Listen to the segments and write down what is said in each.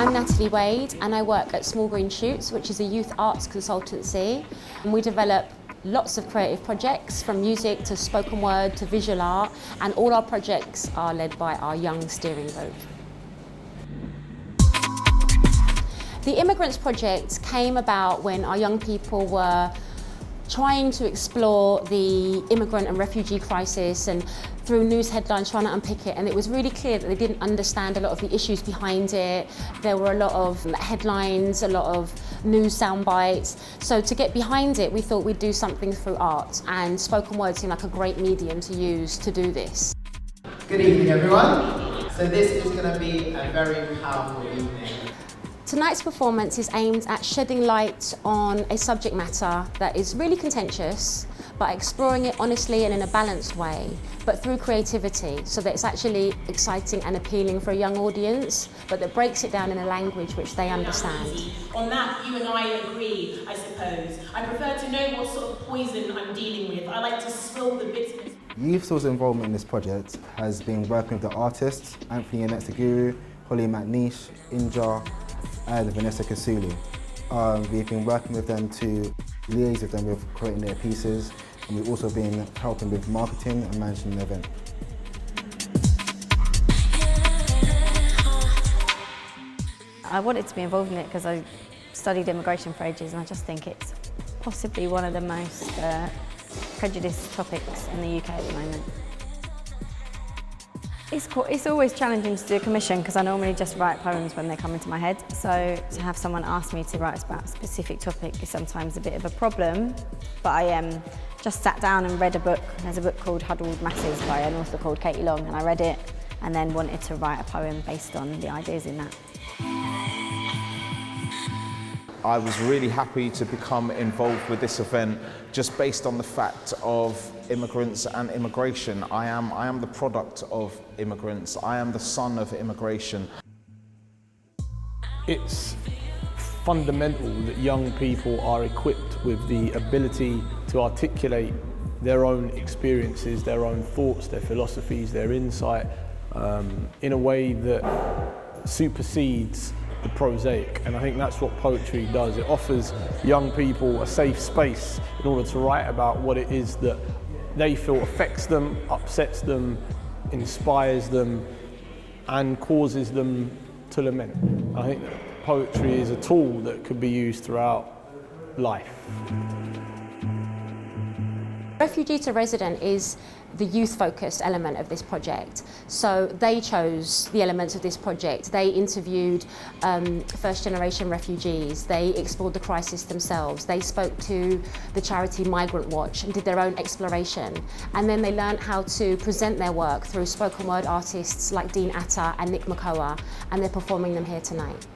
I'm Natalie Wade and I work at Small Green Shoots, which is a youth arts consultancy. And we develop lots of creative projects from music to spoken word to visual art, and all our projects are led by our young steering group. The Immig-RANTS project came about when our young people were trying to explore the immigrant and refugee crisis, and through news headlines trying to unpick it, and it was really clear that they didn't understand a lot of the issues behind it. There were a lot of headlines, a lot of news sound bites. So to get behind it, we thought we'd do something through art, and spoken word seemed like a great medium to use to do this. Good evening, everyone. So this is going to be a very powerful evening. Tonight's performance is aimed at shedding light on a subject matter that is really contentious, but exploring it honestly and in a balanced way, but through creativity, so that it's actually exciting and appealing for a young audience, but that breaks it down in a language which they understand. On that, you and I agree, I suppose. I prefer to know what sort of poison I'm dealing with. I like to swill the bits. Youth Source involvement in this project has been working with the artists, Anthony Anexaguru, Holly McNeish, Inja, and Vanessa Kasulu. We've been working with them to liaise with them with creating their pieces, and we've also been helping with marketing and managing the event. I wanted to be involved in it because I studied immigration for ages, and I just think it's possibly one of the most prejudiced topics in the UK at the moment. It's always challenging to do a commission because I normally just write poems when they come into my head. So to have someone ask me to write about a specific topic is sometimes a bit of a problem. But I just sat down and read a book. There's a book called Huddled Masses by an author called Katie Long, and I read it and then wanted to write a poem based on the ideas in that. I was really happy to become involved with this event just based on the fact of immigrants and immigration. I am the product of immigrants. I am the son of immigration. It's fundamental that young people are equipped with the ability to articulate their own experiences, their own thoughts, their philosophies, their insight in a way that supersedes the prosaic, and I think that's what poetry does. It offers young people a safe space in order to write about what it is that they feel affects them, upsets them, inspires them, and causes them to lament. I think that poetry is a tool that could be used throughout life. Refugee to Resident is the youth-focused element of this project. So they chose the elements of this project. They interviewed first-generation refugees. They explored the crisis themselves. They spoke to the charity Migrant Watch and did their own exploration. And then they learned how to present their work through spoken word artists like Dean Atta and Nick Makoa, and they're performing them here tonight.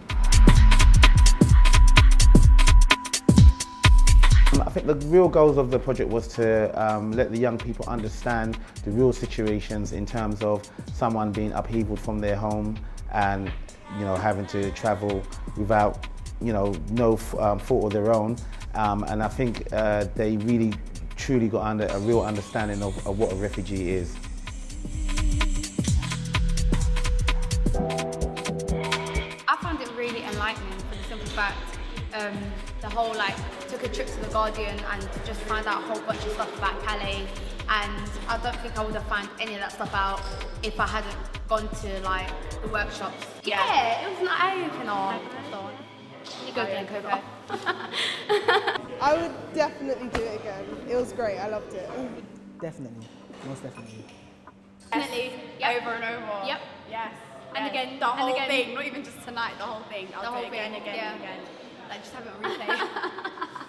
I think the real goals of the project was to let the young people understand the real situations in terms of someone being upheavaled from their home and having to travel without no fault of their own. And I think they really truly got a real understanding of what a refugee is. I found it really enlightening for the simple fact the whole took a trip to the Guardian and just found out a whole bunch of stuff about Calais, and I don't think I would have found any of that stuff out if I hadn't gone to the workshops. Yeah, it was an eye-opener. You go again, Coco. I would definitely do it again. It was great, I loved it. Definitely, most definitely. Definitely, yep. Over and over. Yep. Yes. And again, the whole thing, not even just tonight, the whole thing. I'll do it again and again and again. Just have it on replay.